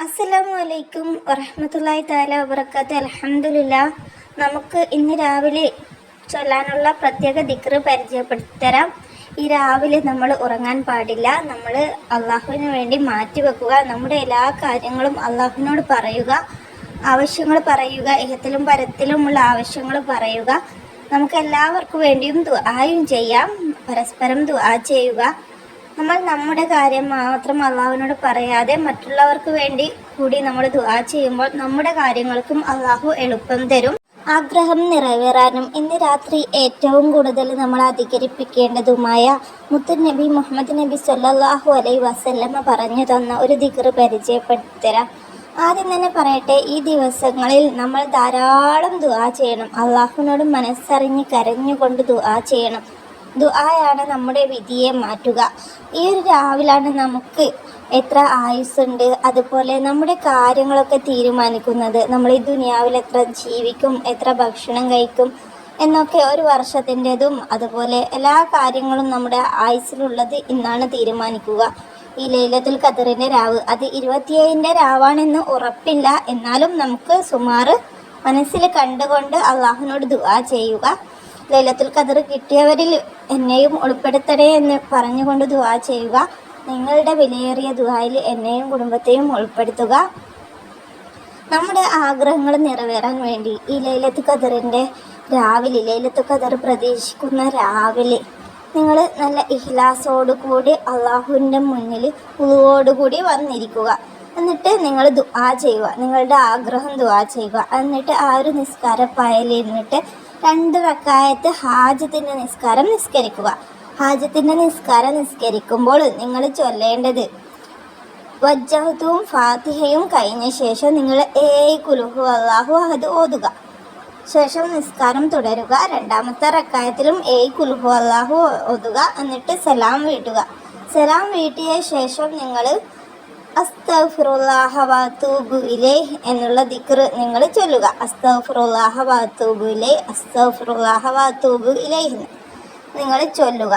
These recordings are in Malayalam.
അസ്സലാമു അലൈക്കും വറഹ്മത്തുള്ളാഹി തആല വബറകാത്ത്. അൽഹംദുലില്ലാഹ്. നമുക്ക് ഇന്ന് രാവിലെ ചൊല്ലാനുള്ള പ്രത്യേക ദിക്റ് പരിചയപ്പെടുത്തരാം. ഈ രാവിലെ നമ്മൾ ഉറങ്ങാൻ പാടില്ല. നമ്മൾ അള്ളാഹുവിന് വേണ്ടി മാറ്റി വെക്കുക. നമ്മുടെ എല്ലാ കാര്യങ്ങളും അള്ളാഹുവിനോട് പറയുക, ആവശ്യങ്ങൾ പറയുക, ഇഹത്തിലും പരത്തിലുമുള്ള ആവശ്യങ്ങൾ പറയുക. നമുക്ക് എല്ലാവർക്കും വേണ്ടിയും ദുആയും ചെയ്യാം. പരസ്പരം ദുആ ചെയ്യുക. നമ്മൾ നമ്മുടെ കാര്യം മാത്രം അള്ളാഹുവിനോട് പറയാതെ മറ്റുള്ളവർക്ക് വേണ്ടി കൂടി നമ്മൾ ദുആ ചെയ്യുമ്പോൾ നമ്മുടെ കാര്യങ്ങൾക്കും അള്ളാഹു എളുപ്പം തരും. ആഗ്രഹം നിറവേറാനും ഇന്ന് രാത്രി ഏറ്റവും കൂടുതൽ നമ്മൾ അധികരിപ്പിക്കേണ്ടതുമായ മുത്തുനബി മുഹമ്മദ് നബി സല്ലല്ലാഹു അലൈഹി വസല്ലമ പറഞ്ഞു തന്ന ഒരു ദിക്റ് പരിചയപ്പെടുത്തരാം. ആദ്യം തന്നെ പറയട്ടെ, ഈ ദിവസങ്ങളിൽ നമ്മൾ ധാരാളം ദുആ ചെയ്യണം. അള്ളാഹുവിനോട് മനസ്സറിഞ്ഞ് കരഞ്ഞുകൊണ്ട് ദുആ ചെയ്യണം. ദുആയാണ് നമ്മുടെ വിധിയെ മാറ്റുക. ഈ ഒരു രാവിലാണ് നമുക്ക് എത്ര ആയുസ്സുണ്ട്, അതുപോലെ നമ്മുടെ കാര്യങ്ങളൊക്കെ തീരുമാനിക്കുന്നത്. നമ്മൾ ഈ ദുനിയാവിൽ എത്ര ജീവിക്കും, എത്ര ഭക്ഷണം കഴിക്കും എന്നൊക്കെ ഒരു വർഷത്തിൻ്റെതും അതുപോലെ എല്ലാ കാര്യങ്ങളും നമ്മുടെ ആയുസ്സിലുള്ളത് ഇന്നാണ് തീരുമാനിക്കുക. ഈ ലൈലത്തുൽ ഖദറിൻ്റെ രാവ് അത് 27ൻ്റെ രാവാണെന്ന് ഉറപ്പില്ല. എന്നാലും നമുക്ക് സുമാറ് മനസ്സിൽ കണ്ടുകൊണ്ട് അള്ളാഹുവിനോട് ദുആ ചെയ്യുക. ലൈലത്തുൽ ഖദർ കിട്ടിയവരിൽ എന്നെയും ഉൾപ്പെടുത്തണേ എന്ന് പറഞ്ഞുകൊണ്ട് ദുആ ചെയ്യുക. നിങ്ങളുടെ വിലയേറിയ ദുആയിൽ എന്നെയും കുടുംബത്തെയും ഉൾപ്പെടുത്തുക. നമ്മുടെ ആഗ്രഹങ്ങൾ നിറവേറാൻ വേണ്ടി ഈ ലൈലത്തുൽ ഖദറിൻ്റെ രാവിലെ, ലൈലത്തുൽ ഖദർ പ്രതീക്ഷിക്കുന്ന രാവിലെ നിങ്ങൾ നല്ല ഇഖ്ലാസോടുകൂടി അള്ളാഹുവിൻ്റെ മുന്നിൽ വുളുവോടുകൂടി വന്നിരിക്കുക. എന്നിട്ട് നിങ്ങൾ ദുആ ചെയ്യുക, നിങ്ങളുടെ ആഗ്രഹം ദുആ ചെയ്യുക. എന്നിട്ട് ആ ഒരു നിസ്കാരപ്പായലിരുന്നിട്ട് 2 റക്അത്ത് ഹാജത്തിൻ്റെ നിസ്കാരം നിസ്കരിക്കുക. ഹാജത്തിൻ്റെ നിസ്കാരം നിസ്കരിക്കുമ്പോൾ നിങ്ങൾ ചൊല്ലേണ്ടത് വജ്ജഹത്തും ഫാത്തിഹയും കഴിഞ്ഞ ശേഷം നിങ്ങൾ കുൽഹു അല്ലാഹു അഹദ് ഓതുക. ശേഷം നിസ്കാരം തുടരുക. 2ാമത്തെ റക്അത്തിലും കുൽഹു അല്ലാഹു ഓതുക. എന്നിട്ട് സലാം വീട്ടുക. സലാം വീട്ടിയ ശേഷം നിങ്ങൾ അസ്തഗ്ഫിറുല്ലാഹ വഅതൂബു ഇലൈഹി എന്നുള്ള ദിക്ർ നിങ്ങൾ ചൊല്ലുക. അസ്തഗ്ഫിറുല്ലാഹ വഅതൂബു ഇലൈഹി, അസ്തഗ്ഫിറുല്ലാഹ വഅതൂബു ഇലൈഹി നിങ്ങൾ ചൊല്ലുക.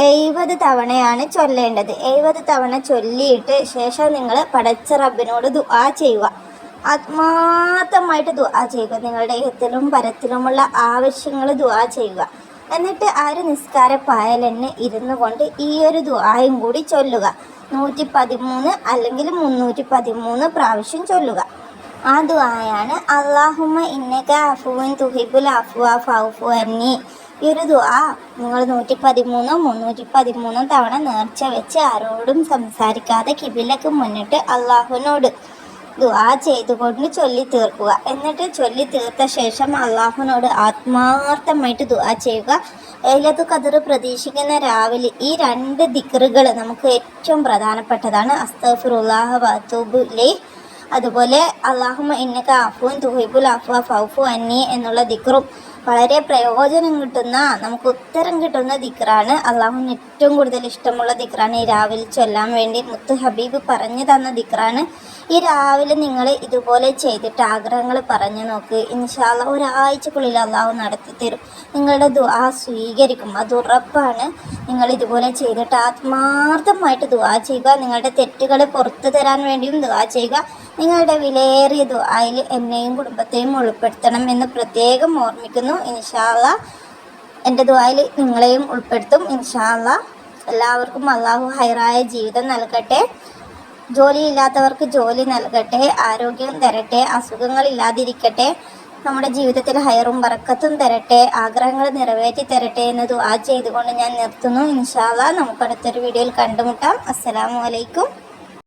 70 തവണയാണ് ചൊല്ലേണ്ടത്. 70 തവണ ചൊല്ലിയിട്ട് ശേഷം നിങ്ങൾ പടച്ച റബ്ബിനോട് ദുആ ചെയ്യുക. ആത്മാർത്ഥമായിട്ട് ദുആ ചെയ്യുക. നിങ്ങളുടെ ഇഹത്തിലും പരത്തിലുമുള്ള ആവശ്യങ്ങൾ ദുആ ചെയ്യുക. എന്നിട്ട് ആ ഒരു നിസ്കാരപ്പായലിന് ഇരുന്നു കൊണ്ട് ഈ ഒരു ദുആയും കൂടി ചൊല്ലുക. 113 അല്ലെങ്കിൽ 313 പ്രാവശ്യം ചൊല്ലുക. ആ ദുആയാണ് അല്ലാഹുമ്മ ഇന്നക അഫുവൻ തുഹിബ്ബുൽ അഫ്വ ഫഅഫു അന്നി. ഈ ഒരു ദുആ നിങ്ങൾ 113 313 തവണ നേർച്ച വെച്ച് ആരോടും സംസാരിക്കാതെ കിബിലക്ക് മുന്നിട്ട് അള്ളാഹുവിനോട് ദുആ ചെയ്തുകൊണ്ട് ചൊല്ലി തീർക്കുക. എന്നിട്ട് ചൊല്ലി തീർത്ത ശേഷം അള്ളാഹുവിനോട് ആത്മാർത്ഥമായിട്ട് ദുആ ചെയ്യുക. ലൈലത്തുൽ ഖദർ പ്രതീക്ഷിക്കുന്ന രാവിലെ ഈ 2 ദിക്റുകൾ നമുക്ക് ഏറ്റവും പ്രധാനപ്പെട്ടതാണ്. അസ്തഗ്ഫിറുല്ലാഹ വഅതൂബു ഇലൈഹി, അതുപോലെ അല്ലാഹുമ്മ ഇന്നക അഫുവൻ തുഹിബ്ബുൽ അഫ്വ ഫഅഫു അന്നി എന്നുള്ള ദിക്റും വളരെ പ്രയോജനം കിട്ടുന്ന, നമുക്ക് ഉത്തരം കിട്ടുന്ന ദിക്റാണ്. അള്ളാഹുവിന് ഏറ്റവും കൂടുതൽ ഇഷ്ടമുള്ള ദിക്റാണ്. ഈ രാവിലെ ചൊല്ലാൻ വേണ്ടി മുത്ത് ഹബീബ് പറഞ്ഞു തന്ന ദിക്റാണ്. ഈ രാവിലെ നിങ്ങൾ ഇതുപോലെ ചെയ്തിട്ട് ആഗ്രഹങ്ങൾ പറഞ്ഞു നോക്ക്. ഇൻഷാ അല്ലാഹ് ഒരാഴ്ചക്കുള്ളിൽ അള്ളാഹു നടത്തി തരും. നിങ്ങളുടെ ദുആ സ്വീകരിക്കും, അത് ഉറപ്പാണ്. നിങ്ങൾ ഇതുപോലെ ചെയ്തിട്ട് ആത്മാർത്ഥമായിട്ട് ദുആ ചെയ്യുക. നിങ്ങളുടെ തെറ്റുകൾ പുറത്തു തരാൻ വേണ്ടിയും ദുആ ചെയ്യുക. നിങ്ങളുടെ വിലയേറിയ ദുആയിൽ എന്നെയും കുടുംബത്തെയും ഉൾപ്പെടുത്തണം എന്ന് പ്രത്യേകം ഓർമ്മിക്കുന്നു. ഇൻഷാ അല്ലാഹ് എൻ്റെ ദുആയിൽ നിങ്ങളെയും ഉൾപ്പെടുത്തും. ഇൻഷാ അല്ലാഹ് എല്ലാവർക്കും അള്ളാഹു ഹൈറായ ജീവിതം നൽകട്ടെ. ജോലിയില്ലാത്തവർക്ക് ജോലി നൽകട്ടെ, ആരോഗ്യം തരട്ടെ, അസുഖങ്ങളില്ലാതിരിക്കട്ടെ, നമ്മുടെ ജീവിതത്തിൽ ഹൈറും ബറക്കത്തും തരട്ടെ, ആഗ്രഹങ്ങൾ നിറവേറ്റി തരട്ടെ എന്ന് ദുആ ചെയ്തുകൊണ്ട് ഞാൻ നിർത്തുന്നു. ഇൻഷാ അല്ലാഹ് നമുക്ക് അടുത്തൊരു വീഡിയോയിൽ കണ്ടുമുട്ടാം. അസ്സലാമു അലൈക്കും.